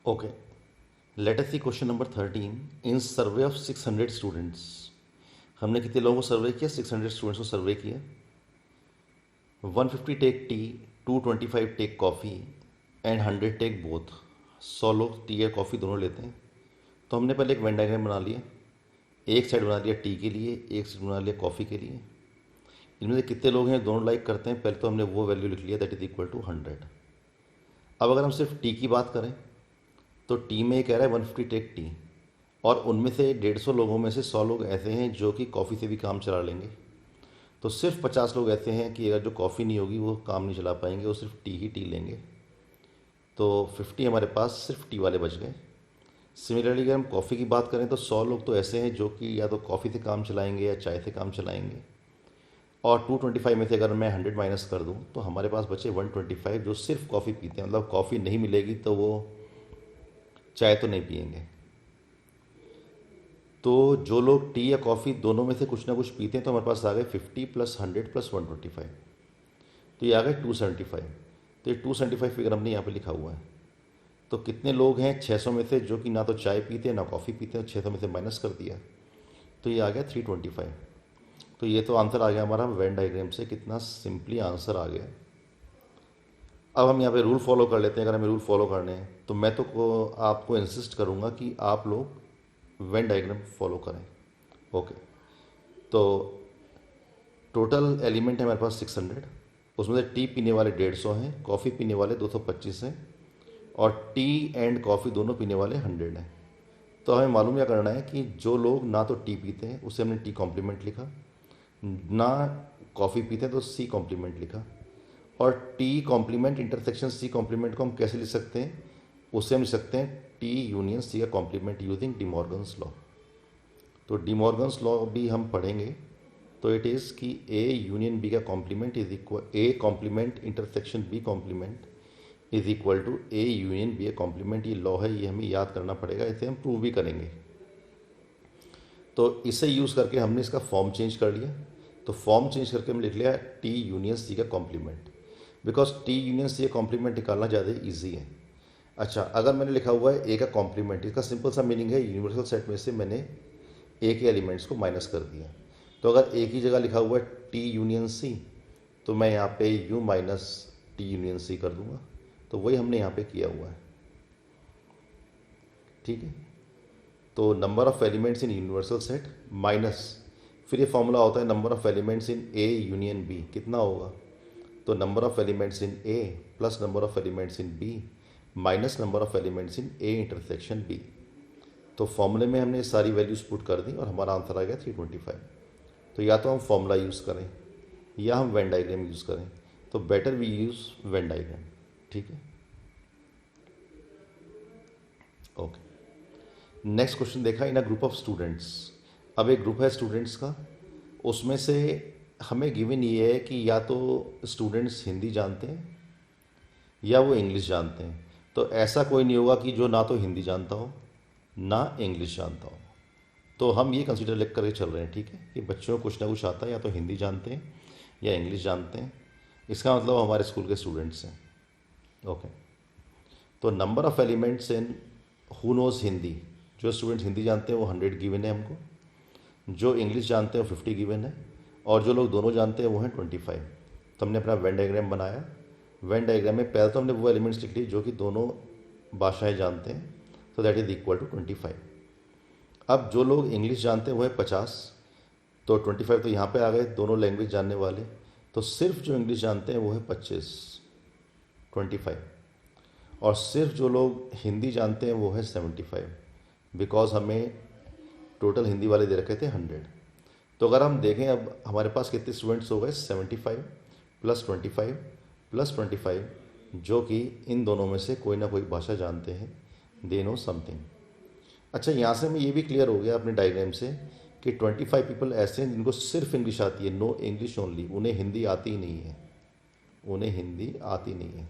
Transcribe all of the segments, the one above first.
Okay, let us see question number 13. In survey of 600 students, हमने कितने लोगों को सर्वे किया? 600 स्टूडेंट्स को सर्वे किया. 150 take tea, 225 take coffee and 100 take both. 100 लोग टी या कॉफ़ी दोनों लेते हैं. तो हमने पहले एक वेन डायग्राम बना लिया. एक साइड बना लिया टी के लिए, एक साइड बना लिया कॉफ़ी के लिए. इनमें से कितने लोग हैं दोनों लाइक करते हैं, पहले तो हमने वो वैल्यू लिख लिया, दैट इज इक्वल टू 100. अब अगर हम सिर्फ टी की बात करें तो टी में ये कह रहा है 150 टेक टी, और उनमें से 150 लोगों में से 100 लोग ऐसे हैं जो कि कॉफ़ी से भी काम चला लेंगे. तो सिर्फ 50 लोग ऐसे हैं कि अगर जो कॉफ़ी नहीं होगी वो काम नहीं चला पाएंगे, वो सिर्फ टी ही टी लेंगे. तो 50 हमारे पास सिर्फ टी वाले बच गए. सिमिलरली अगर हम कॉफ़ी की बात करें तो 100 लोग तो ऐसे हैं जो कि या तो कॉफ़ी से काम चलाएंगे या चाय से काम चलाएंगे. और 225 में से अगर मैं 100 माइनस कर दूं तो हमारे पास बचे 125 जो सिर्फ कॉफ़ी पीते हैं. मतलब कॉफ़ी नहीं मिलेगी तो वो चाय तो नहीं पियेंगे. तो जो लोग टी या कॉफ़ी दोनों में से कुछ ना कुछ पीते हैं तो हमारे पास आ गए 50 प्लस 100 प्लस 125. तो ये आ गए 275. तो ये 275 फिगर हमने यहाँ पे लिखा हुआ है. तो कितने लोग हैं 600 में से जो कि ना तो चाय पीते हैं ना कॉफ़ी पीते हैं, 600 में से माइनस कर दिया तो ये आ गया 325. तो ये तो आंसर आ गया हमारा वेन डायग्राम से. कितना सिंपली आंसर आ गया. अब हम यहाँ पे रूल फॉलो कर लेते हैं. अगर हमें रूल फॉलो करने हैं तो मैं तो आपको इंसिस्ट करूँगा कि आप लोग वेन डायग्राम फॉलो करें. ओके, तो टोटल एलिमेंट है हमारे पास 600. उसमें से टी पीने वाले 150 हैं, कॉफ़ी पीने वाले 225 हैं, और टी एंड कॉफ़ी दोनों पीने वाले 100 हैं. तो हमें मालूम क्या करना है कि जो लोग ना तो टी पीते हैं उसे हमने टी कॉम्प्लीमेंट लिखा, ना कॉफ़ी पीते हैं तो सी कॉम्प्लीमेंट लिखा. और T complement intersection C complement को हम कैसे लिख सकते हैं? उससे हम लिख सकते हैं टी यूनियन सी का कॉम्प्लीमेंट यूजिंग डिमॉर्गन्स लॉ. तो डिमॉर्गन्स लॉ भी हम पढ़ेंगे. तो इट इज़ कि ए यूनियन बी का complement is equal A complement intersection B complement is equal to A union B A complement. ये लॉ है, ये हमें याद करना पड़ेगा. इसे हम प्रूव भी करेंगे. तो इसे यूज़ करके हमने इसका फॉर्म चेंज कर लिया. तो फॉर्म चेंज करके हम लिख लिया टी यूनियन सी का complement, because T union C का कॉम्प्लीमेंट निकालना ज़्यादा ईजी है. अच्छा, अगर मैंने लिखा हुआ है ए का कॉम्प्लीमेंट, इसका सिंपल सा मीनिंग है यूनिवर्सल सेट में से मैंने ए के एलिमेंट्स को माइनस कर दिया. तो अगर ए की जगह लिखा हुआ है टी यूनियन सी तो मैं यहाँ पे U minus T union C कर दूंगा. तो वही हमने यहाँ पे किया हुआ है. ठीक है. तो number of elements in universal set minus, फिर ये फॉर्मूला होता है number of elements in A union B. कितना होगा? तो number of elements in A plus number of elements in B minus number of elements in A intersection B. तो फॉर्मूले में हमने सारी वैल्यूज़ पुट कर दी और हमारा आंसर आ गया 325. तो या तो हम फॉर्मूला यूज़ करें या हम वेन डायग्राम यूज़ करें. तो better we use Venn diagram. ठीक है. ओके, नेक्स्ट क्वेश्चन देखा. In a group of students. अब एक ग्रुप है स्टूडेंट्स का, उसमें से हमें गिवन ये है कि या तो स्टूडेंट्स हिंदी जानते हैं या वो इंग्लिश जानते हैं. तो ऐसा कोई नहीं होगा कि जो ना तो हिंदी जानता हो ना इंग्लिश जानता हो. तो हम ये कंसीडर लेकर करके चल रहे हैं. ठीक है, कि बच्चों को कुछ ना कुछ आता है, या तो हिंदी जानते हैं या इंग्लिश जानते हैं. इसका मतलब हमारे स्कूल के स्टूडेंट्स हैं. ओके, तो number of elements in who nose Hindi. जो स्टूडेंट्स हिंदी जानते हैं वो 100 गिवन है हमको, जो इंग्लिश जानते हैं वो 50 गिवन है, और जो लोग दोनों जानते हैं वो हैं 25. तो हमने अपना वेन डायग्राम बनाया. वेन डायग्राम में पहले तो हमने वो एलिमेंट्स लिख लिए जो कि दोनों भाषाएं जानते हैं. तो दैट इज़ इक्वल टू 25. अब जो लोग इंग्लिश जानते हैं वो है 50. तो 25 तो यहाँ पे आ गए दोनों लैंग्वेज जानने वाले. तो सिर्फ जो इंग्लिश जानते हैं वो है 25. और सिर्फ जो लोग हिंदी जानते हैं वो है 75, बिकॉज हमें टोटल हिंदी वाले दे रखे थे 100. तो अगर हम देखें अब हमारे पास कितने स्टूडेंट्स हो गए, 75 प्लस 25 प्लस 25, जो कि इन दोनों में से कोई ना कोई भाषा जानते हैं. They know something. अच्छा, यहाँ से हमें ये भी क्लियर हो गया अपने डायग्राम से कि 25 पीपल ऐसे हैं जिनको सिर्फ इंग्लिश आती है. No English only. उन्हें हिंदी आती ही नहीं है. उन्हें हिंदी आती नहीं है.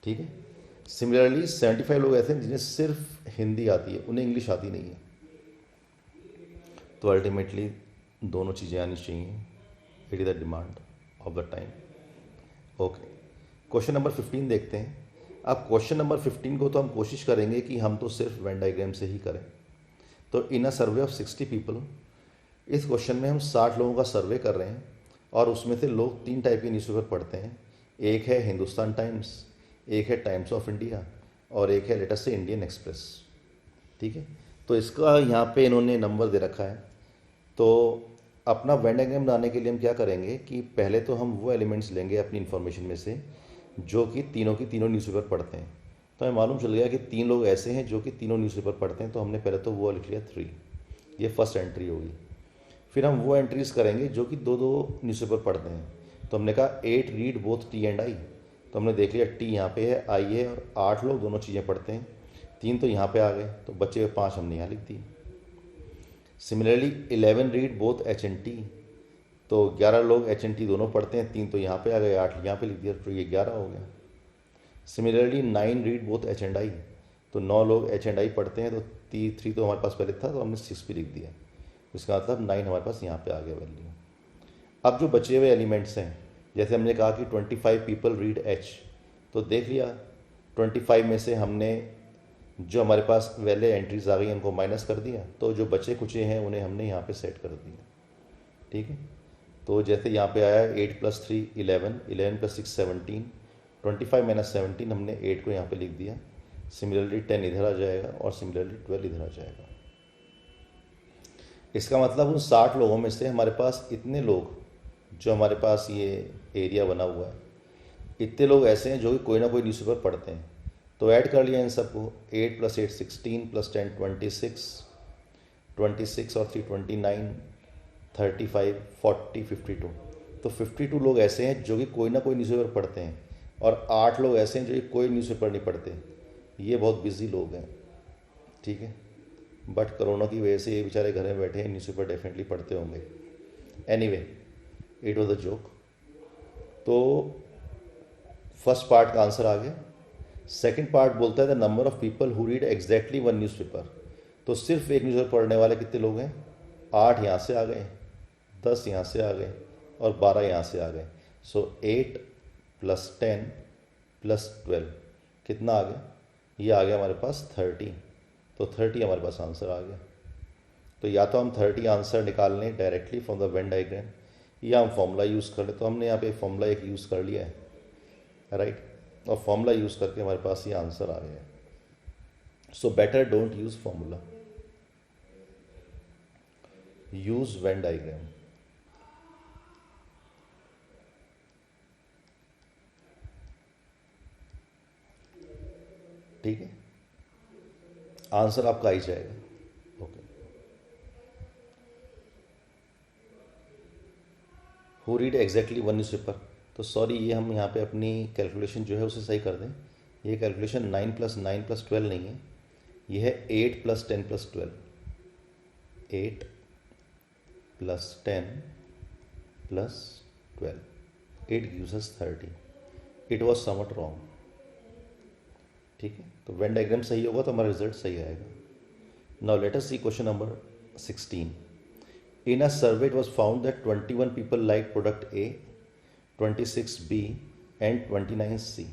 ठीक है. सिमिलरली 75 लोग ऐसे हैं जिन्हें सिर्फ हिंदी आती है, उन्हें इंग्लिश आती नहीं है. तो अल्टीमेटली दोनों चीज़ें आनी चाहिए. It is the demand of the time. Okay, question number 15 देखते हैं. अब क्वेश्चन नंबर 15 को तो हम कोशिश करेंगे कि हम तो सिर्फ वेन डायग्राम से ही करें। तो इन अ सर्वे ऑफ 60 पीपल, इस क्वेश्चन में हम 60 लोगों का सर्वे कर रहे हैं और उसमें से लोग 3 टाइप के न्यूज़पेपर पढ़ते हैं। एक है हिंदुस्तान टाइम्स, एक है टाइम्स ऑफ इंडिया और एक है लेटर से इंडियन एक्सप्रेस। ठीक है, तो इसका यहाँ पे इन्होंने नंबर दे रखा है। तो अपना वेन डायग्राम बनाने के लिए हम क्या करेंगे कि पहले तो हम वो एलिमेंट्स लेंगे अपनी इन्फॉर्मेशन में से जो कि तीनों की तीनों न्यूज़पेपर पढ़ते हैं। तो हमें मालूम चल गया कि 3 लोग ऐसे हैं जो कि तीनों न्यूज़पेपर पढ़ते हैं, तो हमने पहले तो वो लिख लिया 3, ये फर्स्ट एंट्री होगी। फिर हम वो एंट्रीज करेंगे जो कि 2 न्यूज़पेपर पढ़ते हैं। तो हमने कहा 8 read both T and I, तो हमने देख लिया टी यहाँ पे है, आई है, और 8 लोग दोनों चीज़ें पढ़ते हैं। 3 तो यहाँ पे आ गए, तो बचे हुए 5 हमने यहाँ लिख दिए। Similarly 11 read both H and T, तो 11 लोग एच एंड टी दोनों पढ़ते हैं, 3 तो यहाँ पे आ गए, 8 यहाँ पे लिख दिया, तो ये 11 हो गया। Similarly 9 read both H and I, तो 9 लोग एच एंड आई पढ़ते हैं, तो 3 तो हमारे पास पहले था, तो हमने 6 भी लिख दिया। इसका मतलब 9 हमारे पास यहाँ पे आ गया वैल्यू। अब जो बचे हुए एलिमेंट्स हैं, जैसे हमने कहा कि 25 पीपल रीड एच, तो देख लिया 25 में से हमने जो हमारे पास वैले एंट्रीज आ गई उनको माइनस कर दिया, तो जो बचे कुचे हैं उन्हें हमने यहाँ पे सेट कर दिया। ठीक है, तो जैसे यहाँ पे आया 8 + 3 11, 11 + 6 17, 25 - 17, हमने 8 को यहाँ पे लिख दिया। सिमिलरली 10 इधर आ जाएगा और सिमिलरली 12 इधर आ जाएगा। इसका मतलब उन 60 लोगों में से हमारे पास इतने लोग, जो हमारे पास ये एरिया बना हुआ है, इतने लोग ऐसे हैं जो कि कोई ना कोई न्यूज़पेपर पढ़ते हैं। तो ऐड कर लिया इन सबको, 8 + 8 16 + 10 26, 26 और 3 29, 35 40 52। तो 52 लोग ऐसे हैं जो कि कोई ना कोई न्यूज़पेपर पढ़ते हैं, और 8 लोग ऐसे हैं जो कि कोई न्यूज़पेपर नहीं पढ़ते। ये बहुत बिजी लोग हैं। ठीक है, बट कोरोना की वजह से ये बेचारे घर में बैठे हैं, न्यूज़पेपर डेफिनेटली पढ़ते होंगे। Anyway, it was a joke. तो फर्स्ट पार्ट का आंसर आ गया। सेकंड पार्ट बोलता है the number of people who read exactly 1 newspaper. तो सिर्फ एक न्यूज़पेपर पढ़ने वाले कितने लोग हैं? 8 यहाँ से आ गए, 10 यहाँ से आ गए और 12 यहाँ से आ गए। सो 8 + 10 + 12 कितना आ गया? ये आ गया हमारे पास 30। तो 30 हमारे पास आंसर आ गया। तो या तो हम 30 आंसर निकाल लें directly from the Venn diagram, या हम फॉर्मूला यूज़ कर लें। तो हमने यहाँ पे फॉर्मूला एक यूज़ कर लिया है, राइट, और फॉर्मूला यूज़ करके हमारे पास ये आंसर आ गया। So better don't use formula, use Venn diagram. ठीक है, आंसर आपका आ ही जाएगा। Okay, who read exactly 1 newspaper. तो सॉरी, ये हम यहाँ पे अपनी कैलकुलेशन जो है उसे सही कर दें। ये कैलकुलेशन 9 + 9 + 12 नहीं है, ये है 8 + 10 + 12। 8 + 10 + 12, 8 gives us 30। It was somewhat wrong. ठीक है, तो वेन डायग्राम सही होगा तो हमारा रिजल्ट सही आएगा। Now let us see question number 16। In a survey, it was found that 21 people liked product A, 26 B and 29 C।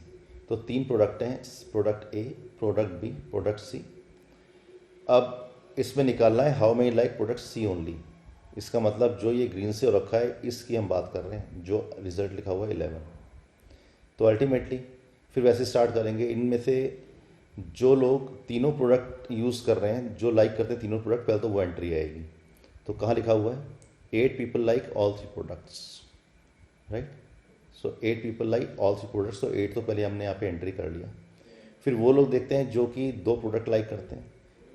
तो 3 प्रोडक्ट हैं, product A, product B, product C। अब इसमें निकालना है how many like product C only. इसका मतलब जो ये ग्रीन से रखा है इसकी हम बात कर रहे हैं, जो रिजल्ट लिखा हुआ है 11। तो अल्टीमेटली फिर वैसे स्टार्ट करेंगे, इनमें से जो लोग तीनों प्रोडक्ट यूज़ कर रहे हैं, जो लाइक करते हैं तीनों प्रोडक्ट, पहले तो वो एंट्री आएगी। तो कहाँ लिखा हुआ है? 8 people like all 3 products, right. So 8 people like all 3 products, तो 8 तो पहले हमने यहाँ पे एंट्री कर लिया। फिर वो लोग देखते हैं जो कि 2 प्रोडक्ट लाइक करते हैं,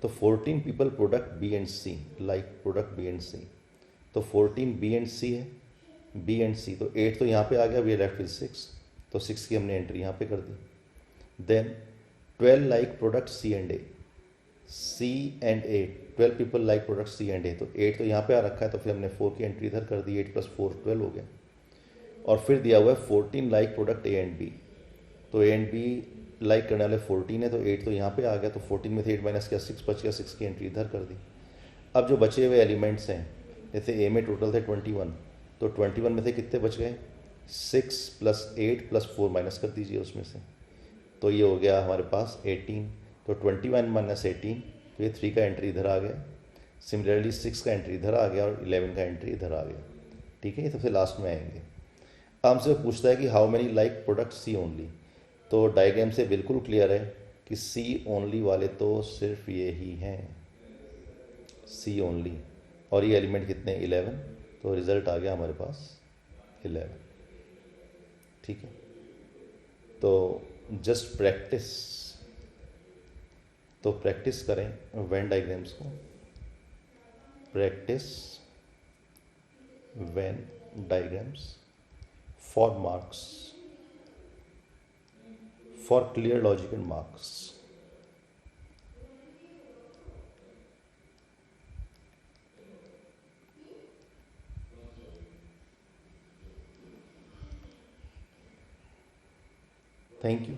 तो 14 people product B and C, like product B and C. तो 14 बी एंड सी है, बी एंड सी, तो 8 तो यहाँ पे आ गया, वी आर लेफ्ट विद 6, तो 6 की हमने एंट्री यहाँ पे कर दी। Then 12 like product C and A, C and A, 12 people like product C and A, तो 8 तो यहाँ पे आ रखा है, तो फिर हमने 4 की एंट्री इधर कर दी, 8 + 4 12 हो गया। और फिर दिया हुआ है 14 like product A and B, तो ए एंड बी लाइक करने वाले 14 है, तो 8 तो यहाँ पे आ गया, तो 14 में से 8 माइनस किया 6 बच गया, 6 की एंट्री इधर कर दी। अब जो बचे हुए एलिमेंट्स हैं, जैसे ए में टोटल थे 21, तो 21 में से कितने बच गए? 6 + 8 + 4 माइनस कर दीजिए उसमें से, तो ये हो गया हमारे पास 18, तो 21 माइनस 18, तो ये 3 का एंट्री इधर आ गया। सिमिलरली 6 का एंट्री इधर आ गया और 11 का एंट्री इधर आ गया। ठीक है, ये सबसे लास्ट में आएंगे। अब हमसे पूछता है कि how many like product C only. तो डायग्राम से बिल्कुल क्लियर है कि सी ओनली वाले तो सिर्फ ये ही हैं, सी ओनली, और ये एलिमेंट कितने 11, तो रिजल्ट आ गया हमारे पास 11। ठीक है, तो जस्ट प्रैक्टिस, तो प्रैक्टिस करें वेन डायग्राम्स को, practice Venn diagrams for marks, for clear logic and marks. Thank you.